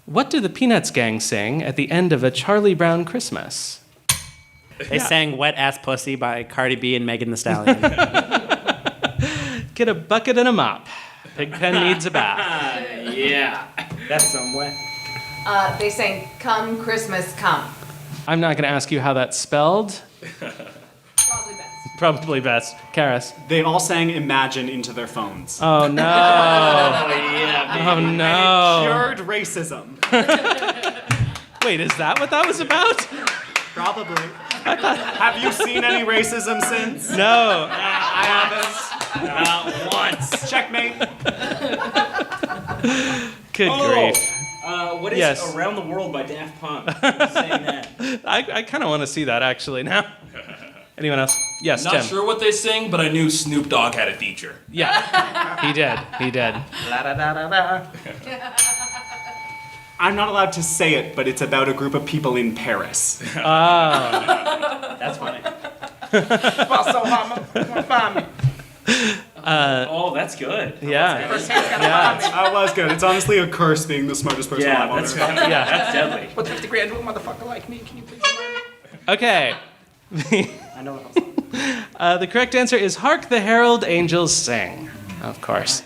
What do the Peanuts gang sing at the end of A Charlie Brown Christmas? They sang Wet Ass Pussy by Cardi B and Megan Thee Stallion. Get a bucket and a mop. Pigpen needs a bath. Yeah. That's some wet. They sang Come Christmas Come. I'm not going to ask you how that's spelled. Probably best. Probably best. Karis. They all sang Imagine into their phones. Oh, no. Oh, no. Cured racism. Wait, is that what that was about? Probably. Have you seen any racism since? No. I haven't. Not once. Checkmate. Good grief. What is Yes. Around the World by Daft Punk? Who's saying that? I kind of want to see that, actually, now. Anyone else? Yes, Not Tim. sure what they sing, but I knew Snoop Dogg had a feature. Yeah, he did. He did. I'm not allowed to say it, but it's about a group of people in Paris. That's funny. Oh, that's good. Yeah. That was good. It's honestly a curse being the smartest person alive on Earth. Yeah. That's deadly. What's 50 grand to a motherfucker like me? Can you please remind me? Okay. I know what I'm saying. The correct answer is Hark the Herald Angels Sing. Of course.